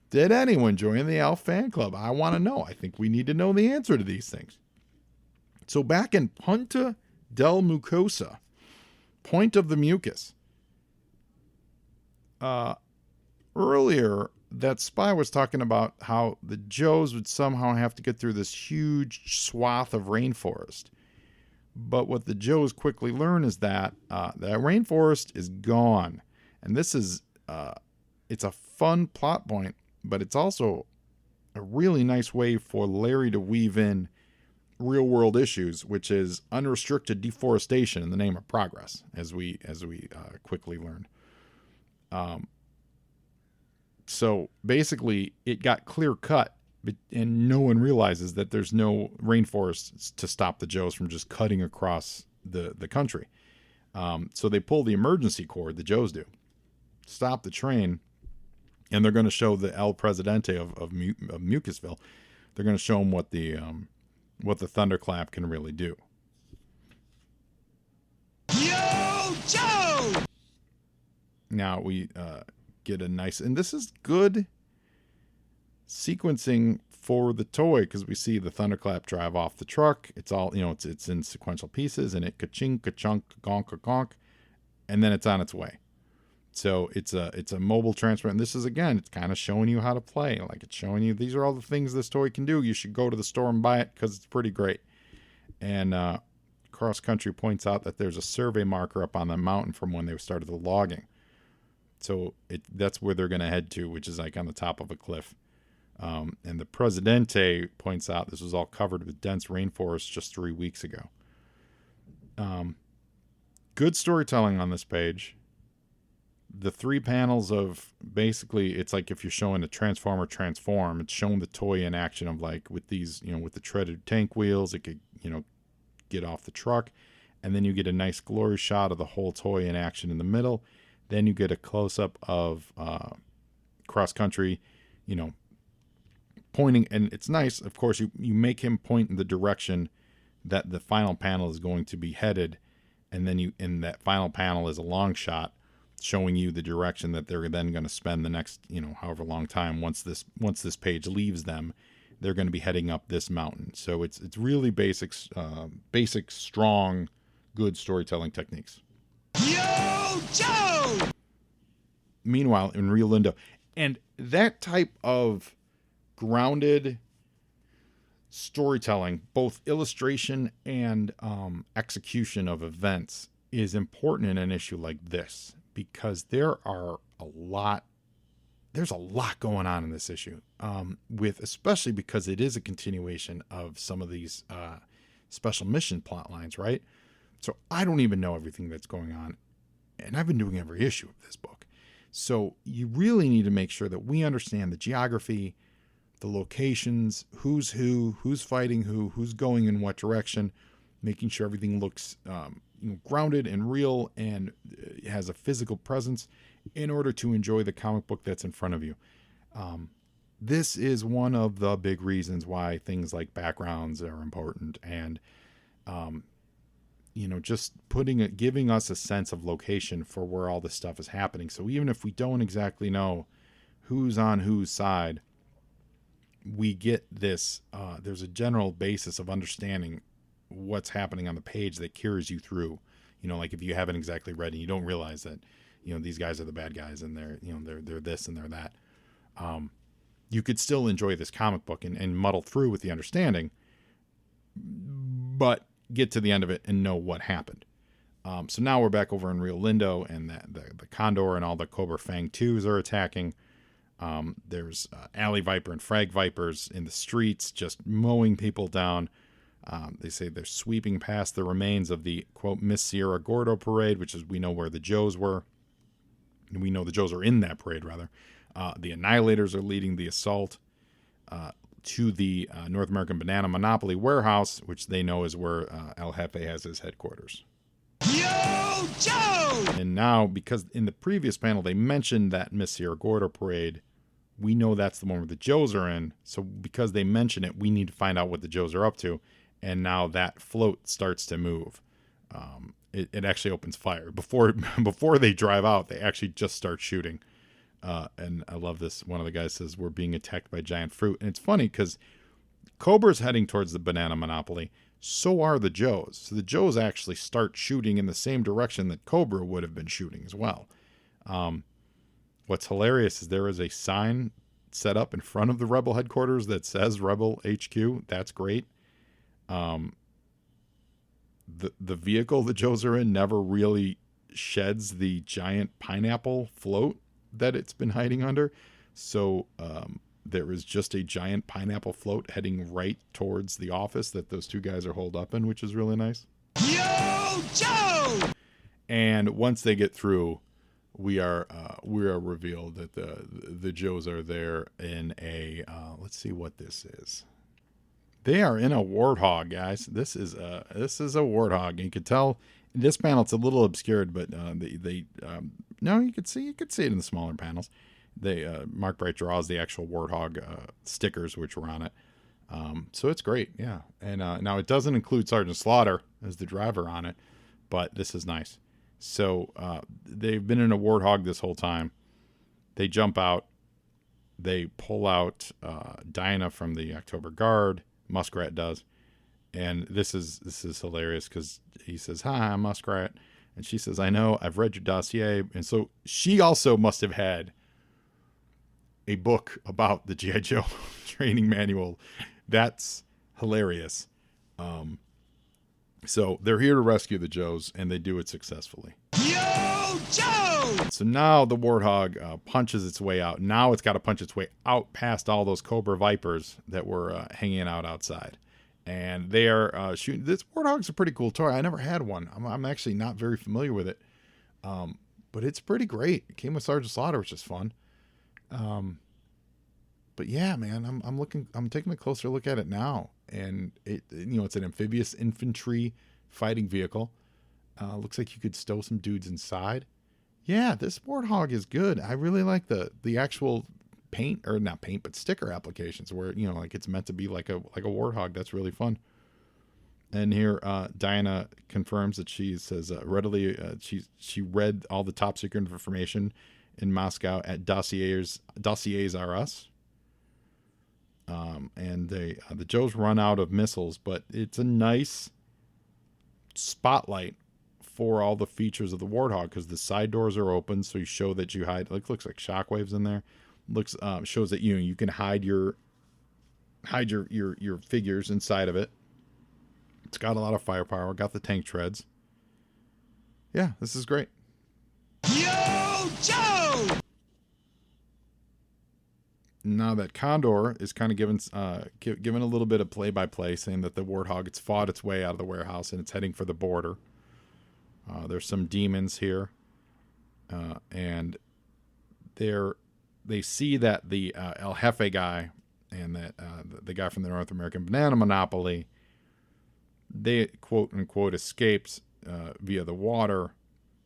Did anyone join the Alf fan club? I want to know. I think we need to know the answer to these things. So back in Punta del Mucosa, Point of the Mucus, earlier that spy was talking about how the Joes would somehow have to get through this huge swath of rainforest. But what the Joes quickly learn is that that rainforest is gone. And this is, it's a fun plot point, but it's also a really nice way for Larry to weave in real world issues, which is unrestricted deforestation in the name of progress, as we quickly learned. So basically, it got clear cut, and no one realizes that there's no rainforests to stop the Joes from just cutting across the country. So they pull the emergency cord, the Joes do, stop the train, and they're going to show the El Presidente of Mucusville. They're going to show them what the thunderclap can really do. Yo, Joe! Now we get a nice, and this is good sequencing for the toy, because we see the thunderclap drive off the truck. It's all, it's in sequential pieces, and it ka-chink, ka-chunk, gonk, ka-gonk, and then it's on its way. So it's a mobile transfer, and this is, again, it's kind of showing you how to play. Like, it's showing you these are all the things this toy can do. You should go to the store and buy it because it's pretty great. And Cross Country points out that there's a survey marker up on the mountain from when they started the logging. So that's where they're going to head to, which is like on the top of a cliff. And the Presidente points out this was all covered with dense rainforest just 3 weeks ago. Good storytelling on this page. The 3 panels of, basically, it's like if you're showing a Transformer transform, it's showing the toy in action of, like, with these, with the treaded tank wheels, it could, get off the truck. And then you get a nice glory shot of the whole toy in action in the middle. Then you get a close-up of Cross Country, pointing. And it's nice, of course, you make him point in the direction that the final panel is going to be headed. And then in that final panel is a long shot showing you the direction that they're then going to spend the next, however long time. Once this page leaves them, they're going to be heading up this mountain. So it's really basic, strong, good storytelling techniques. Yo, Joe! Meanwhile, in Rio Lindo, and that type of grounded storytelling, both illustration and execution of events, is important in an issue like this, because there's a lot going on in this issue, especially because it is a continuation of some of these special mission plot lines, right? So I don't even know everything that's going on, and I've been doing every issue of this book. So you really need to make sure that we understand the geography, the locations, who's who, who's fighting who, who's going in what direction, making sure everything looks grounded and real and has a physical presence in order to enjoy the comic book that's in front of you. This is one of the big reasons why things like backgrounds are important, and just giving us a sense of location for where all this stuff is happening. So even if we don't exactly know who's on whose side, we get this, there's a general basis of understanding what's happening on the page that carries you through. Like if you haven't exactly read and you don't realize that, these guys are the bad guys and they're this and they're that. You could still enjoy this comic book and muddle through with the understanding, but get to the end of it and know what happened. So now we're back over in Rio Lindo, and the Condor and all the Cobra Fang 2s are attacking. There's alley viper and frag vipers in the streets, just mowing people down. They say they're sweeping past the remains of the, quote, Miss Sierra Gordo parade, which is, we know where the Joes were. We know the Joes are in that parade, rather. The Annihilators are leading the assault to the North American Banana Monopoly warehouse, which they know is where El Jefe has his headquarters. Yo, Joe! And now, because in the previous panel they mentioned that Miss Sierra Gordo parade, we know that's the one where the Joes are in. So because they mention it, we need to find out what the Joes are up to. And now that float starts to move. It actually opens fire. Before they drive out, they actually just start shooting. And I love this. One of the guys says, we're being attacked by giant fruit. And it's funny because Cobra's heading towards the Banana Monopoly. So are the Joes. So the Joes actually start shooting in the same direction that Cobra would have been shooting as well. What's hilarious is there is a sign set up in front of the Rebel headquarters that says Rebel HQ. That's great. The vehicle the Joes are in never really sheds the giant pineapple float that it's been hiding under. So there is just a giant pineapple float heading right towards the office that those two guys are holed up in, which is really nice. Yo, Joe! And once they get through, we are revealed that the Joes are there in a let's see what this is. They are in a warthog, guys. This is a warthog. You can tell in this panel it's a little obscured, but no, you could see it in the smaller panels. Mark Bright draws the actual warthog stickers which were on it. So it's great, yeah. And now it doesn't include Sergeant Slaughter as the driver on it, but this is nice. So they've been in a warthog this whole time. They jump out. They pull out Dinah from the October Guard. Muskrat does. And this is hilarious because he says, "Hi, I'm Muskrat." And she says, "I know, I've read your dossier." And so she also must have had a book about the G.I. Joe training manual. That's hilarious. So they're here to rescue the Joes, and they do it successfully. Yo, Joe! So now the Warthog punches its way out. Now it's got to punch its way out past all those Cobra Vipers that were hanging out outside. And they are shooting. This Warthog's a pretty cool toy. I never had one. I'm actually not very familiar with it. But it's pretty great. It came with Sergeant Slaughter, which is fun. But yeah, man, I'm taking a closer look at it now. And it's an amphibious infantry fighting vehicle. Looks like you could stow some dudes inside. Yeah, this Warthog is good. I really like the actual paint, or not paint, but sticker applications where, like it's meant to be like a Warthog. That's really fun. And here, Diana confirms that she says she read all the top secret information in Moscow at Dossiers R Us. And the Joes run out of missiles, but it's a nice spotlight for all the features of the Warthog because the side doors are open, so you show that you hide. It looks like shockwaves in there. Shows that you can hide your figures inside of it. It's got a lot of firepower. Got the tank treads. Yeah, this is great. Yo, Joe! Now that Condor is kind of given a little bit of play-by-play, saying that the Warthog, it's fought its way out of the warehouse and it's heading for the border. There's some demons here, and they see that the El Jefe guy and that the guy from the North American Banana Monopoly, they quote unquote escaped via the water.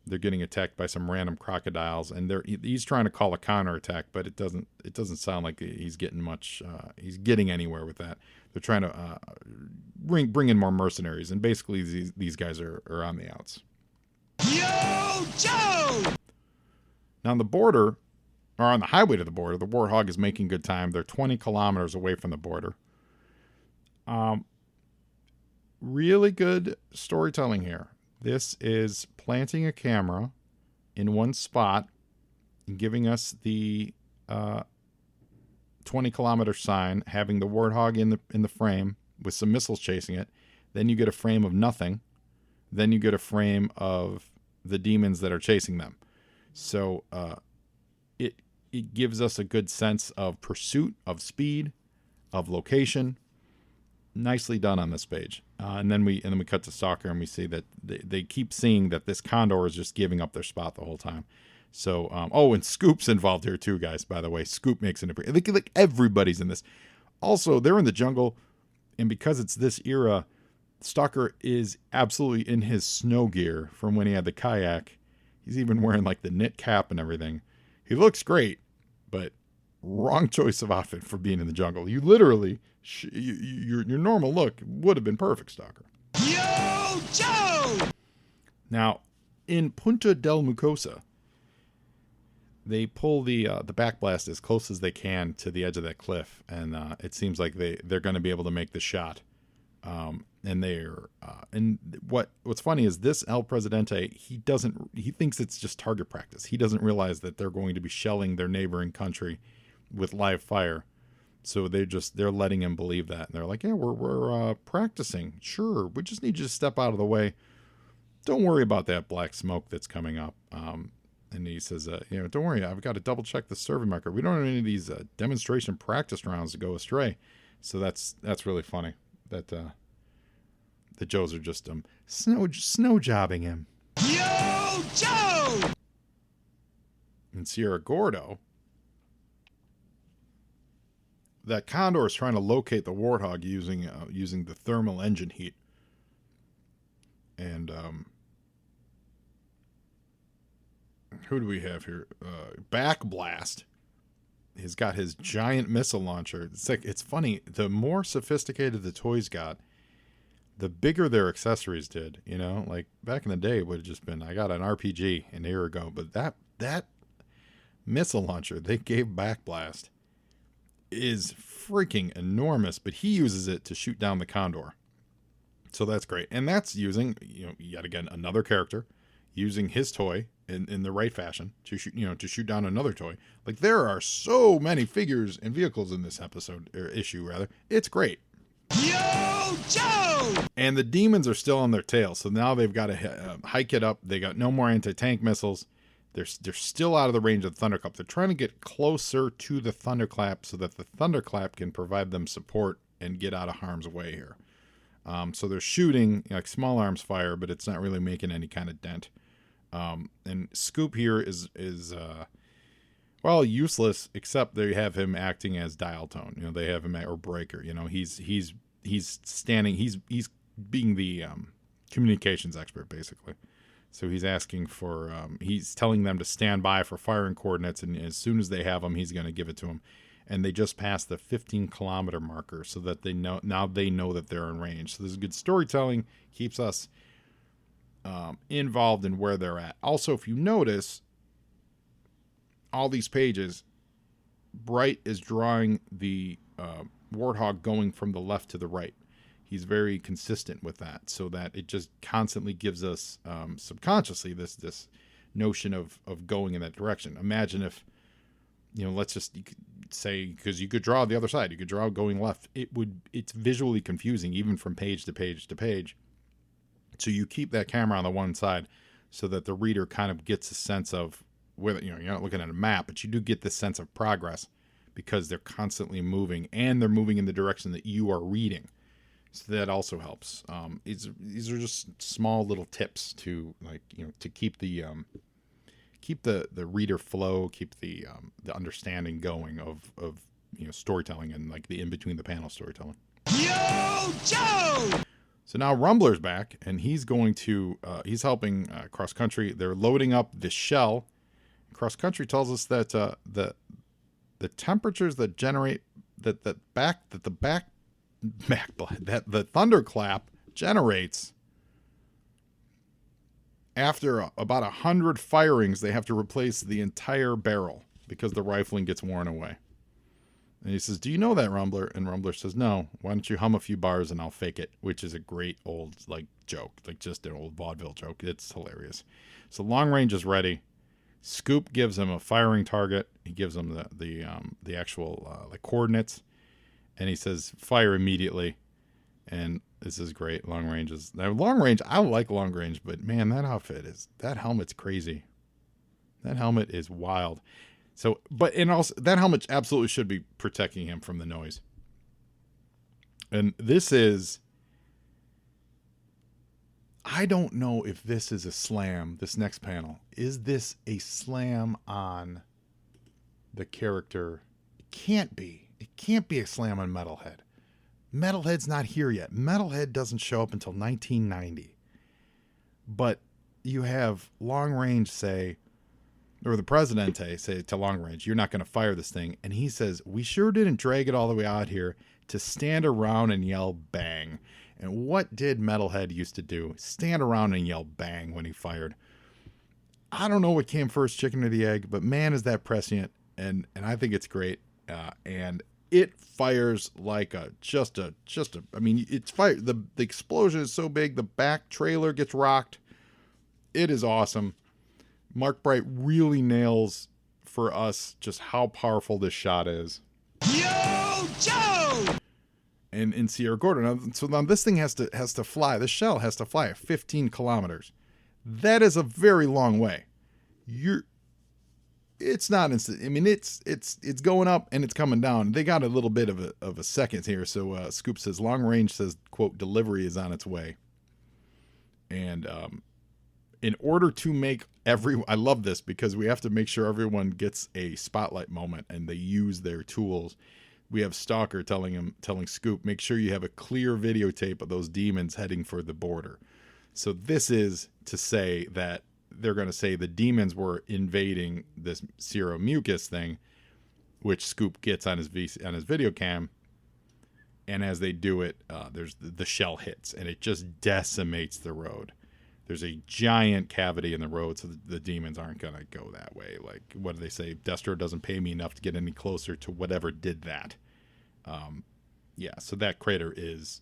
They're getting attacked by some random crocodiles, and he's trying to call a counterattack, but it doesn't sound like he's getting much. He's getting anywhere with that. They're trying to bring in more mercenaries, and basically these guys are on the outs. Yo, Joe! Now on the border, or on the highway to the border, the Warthog is making good time. They're 20 kilometers away from the border. Really good storytelling here. This is planting a camera in one spot and giving us the 20-kilometer sign, having the Warthog in the frame with some missiles chasing it. Then you get a frame of nothing. then you get a frame of the demons that are chasing them. So it gives us a good sense of pursuit, of speed, of location. Nicely done on this page. And then we cut to Stalker, and we see that they keep seeing that this condor is just giving up their spot the whole time. So and Scoop's involved here too, guys. By the way, Scoop makes an appearance. Like everybody's in this. Also, they're in the jungle, and because it's this era, Stalker is absolutely in his snow gear from when he had the kayak. He's even wearing like the knit cap and everything. He looks great, but wrong choice of outfit for being in the jungle. You literally, your normal look would have been perfect, Stalker. Yo, Joe! Now, in Punta del Mucosa, they pull the backblast as close as they can to the edge of that cliff, and it seems like they're going to be able to make the shot. And what's funny is this El Presidente, he thinks it's just target practice. He doesn't realize that they're going to be shelling their neighboring country with live fire. So they're letting him believe that. And they're like, yeah, we're practicing. Sure. We just need you to step out of the way. Don't worry about that black smoke that's coming up. And he says, don't worry. I've got to double check the survey marker. We don't have any of these demonstration practice rounds to go astray. So that's really funny that the Joes are just snow jobbing him. Yo, Joe! In Sierra Gordo, that condor is trying to locate the warthog using the thermal engine heat. And who do we have here? Backblast. He's got his giant missile launcher. It's funny. The more sophisticated the toys got, the bigger their accessories did. You know, like back in the day, it would have just been, I got an RPG and here we go. But that missile launcher they gave Backblast is freaking enormous. But he uses it to shoot down the condor. So that's great. And that's using, yet again, another character using his toy in the right fashion to shoot down another toy. Like, there are so many figures and vehicles in this issue. It's great. Yo, Joe! And the demons are still on their tail, so now they've got to hike it up. They got no more anti-tank missiles. They're still out of the range of the Thunderclap. They're trying to get closer to the Thunderclap so that the Thunderclap can provide them support and get out of harm's way here. So they're shooting like small arms fire, but it's not really making any kind of dent. And Scoop here is useless, except they have him acting as dial tone. They have him or breaker. He's standing. He's being the communications expert basically. So he's asking for. He's telling them to stand by for firing coordinates, and as soon as they have them, he's going to give it to them. And they just passed the 15-kilometer marker, so that they know that they're in range. So this is good storytelling. Keeps us involved in where they're at. Also, if you notice, all these pages, Bright is drawing the warthog going from the left to the right. He's very consistent with that, so that it just constantly gives us subconsciously this notion of going in that direction. Imagine if, let's just say, because you could draw the other side, you could draw going left. It's visually confusing even from page to page to page. So you keep that camera on the one side so that the reader kind of gets a sense of whether, you're not looking at a map, but you do get this sense of progress because they're constantly moving and they're moving in the direction that you are reading. So that also helps. These are just small little tips to to keep the reader flow, keep the understanding going of storytelling and like the in between the panel storytelling. Yo, Joe! So now Rumbler's back, and he's going to he's helping Cross Country. They're loading up the shell. Cross Country tells us that the temperatures that generate that the thunderclap generates, after about 100 firings, they have to replace the entire barrel because the rifling gets worn away. And he says, "Do you know that, Rumbler?" And Rumbler says, "No. Why don't you hum a few bars and I'll fake it?" Which is a great old joke, just an old vaudeville joke. It's hilarious. So long range is ready. Scoop gives him a firing target. He gives him the actual coordinates, and he says, "Fire immediately." And This is great. Long range is long range. I like long range, but man, that helmet's crazy. That helmet is wild. So, and also that helmet absolutely should be protecting him from the noise. And I don't know if this is a slam, this next panel. Is this a slam on the character? It can't be. It can't be a slam on Metalhead. Metalhead's not here yet. Metalhead doesn't show up until 1990. But you have Long Range say, or the Presidente say to Long Range, you're not going to fire this thing. And he says, we sure didn't drag it all the way out here to stand around and yell bang. And what did Metalhead used to do? Stand around and yell bang when he fired. I don't know what came first, chicken or the egg, but man, is that prescient. And I think it's great. And it fires like it's fire. The explosion is so big. The back trailer gets rocked. It is awesome. Mark Bright really nails for us just how powerful this shot is. Yo, Joe! And in Sierra Gordo. Now this thing has to fly. This shell has to fly at 15 kilometers. That is a very long way. It's not instant. I mean, it's going up and it's coming down. They got a little bit of a second here. So Scoop says, Long Range says, quote, delivery is on its way. And in order to make I love this because we have to make sure everyone gets a spotlight moment and they use their tools. We have Stalker telling Scoop, make sure you have a clear videotape of those demons heading for the border. So this is to say that they're going to say the demons were invading this Sierra Mucus thing, which Scoop gets on his video cam. And as they do it, there's the shell hits and it just decimates the road. There's a giant cavity in the road, so the demons aren't going to go that way. Like, what do they say? Destro doesn't pay me enough to get any closer to whatever did that. Yeah, so that crater is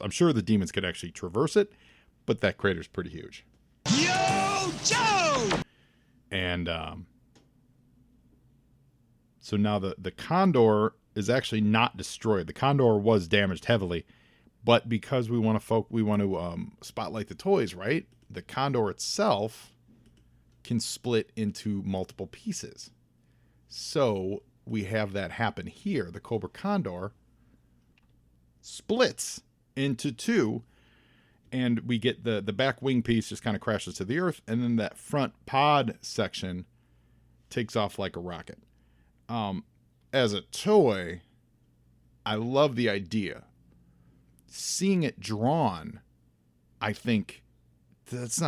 I'm sure the demons could actually traverse it, but that crater's pretty huge. Yo, Joe! And so now the Condor is actually not destroyed. The Condor was damaged heavily, but because we want to spotlight the toys, right? The Condor itself can split into multiple pieces. So we have that happen here. The Cobra Condor splits into two, and we get the back wing piece just kind of crashes to the earth, and then that front pod section takes off like a rocket. As a toy, I love the idea. Seeing it drawn, I think there's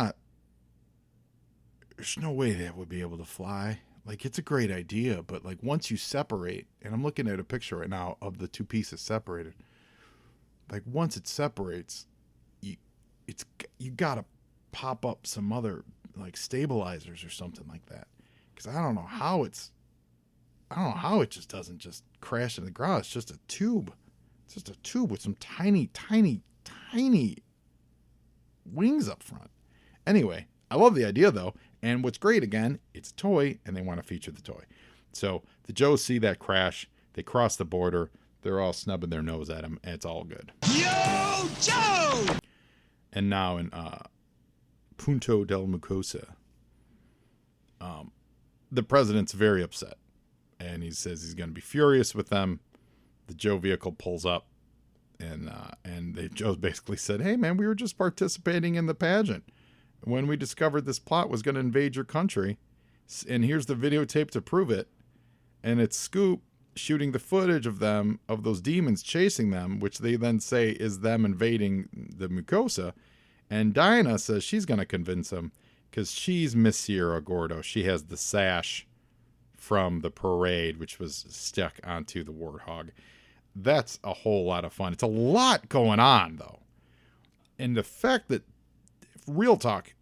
no way that would be able to fly. Like, it's a great idea, but like once you separate, and I'm looking at a picture right now of the two pieces separated. Like once it separates, you gotta pop up some other like stabilizers or something like that. Because I don't know how it just doesn't just crash in the ground. It's just a tube. It's just a tube with some tiny, tiny, tiny wings up front. Anyway, I love the idea though. And what's great, again, it's a toy and they want to feature the toy. So the Joes see that crash. They cross the border. They're all snubbing their nose at him, and it's all good. Yo, Joe! And now in Punto del Mucosa, the president's very upset. And he says he's going to be furious with them. The Joe vehicle pulls up, and the Joes basically said, hey, man, we were just participating in the pageant when we discovered this plot was going to invade your country. And here's the videotape to prove it. And it's Scoop shooting the footage of those demons chasing them, which they then say is them invading the Mucosa. And Dinah says she's going to convince him because she's Miss Sierra Gordo. She has the sash from the parade, which was stuck onto the warthog. That's a whole lot of fun. It's a lot going on, though. And the fact that, real talk,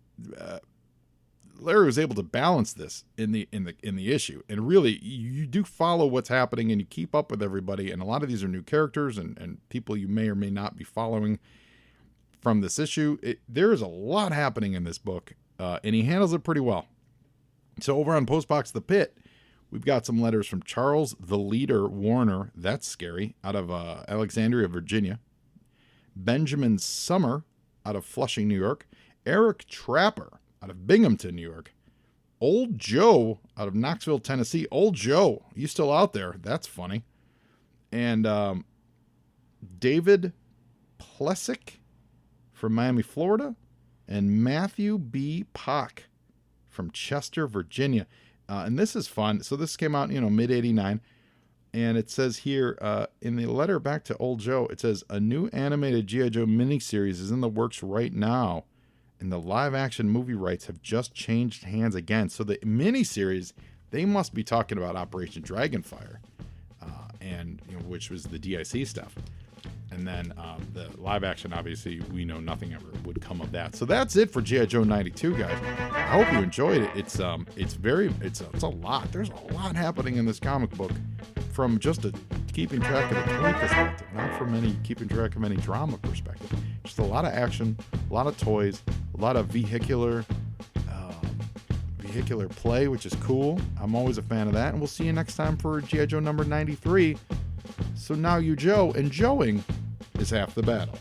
Larry was able to balance this in the issue, and really you do follow what's happening and you keep up with everybody. And a lot of these are new characters and people you may or may not be following from this issue. There is a lot happening in this book, and he handles it pretty well. So over on Postbox The Pit, we've got some letters from Charles the Leader Warner. That's scary. Out of Alexandria, Virginia. Benjamin Summer out of Flushing, New York. Eric Trapper out of Binghamton, New York. Old Joe out of Knoxville, Tennessee. Old Joe, you still out there? That's funny. And David Plessick from Miami, Florida. And Matthew B. Pock from Chester, Virginia. And this is fun. So this came out, mid-'89. And it says here, in the letter back to Old Joe, it says, a new animated G.I. Joe miniseries is in the works right now. And the live-action movie rights have just changed hands again. So the miniseries, they must be talking about Operation Dragonfire, which was the DIC stuff. And then the live action, obviously, we know nothing ever would come of that. So that's it for G.I. Joe 92, guys. I hope you enjoyed it. It's a lot. There's a lot happening in this comic book, from just a keeping track of the toy perspective, not from any keeping track of any drama perspective. Just a lot of action, a lot of toys, a lot of vehicular play, which is cool. I'm always a fan of that. And we'll see you next time for G.I. Joe number 93. So now you Joe, and Joeing is half the battle.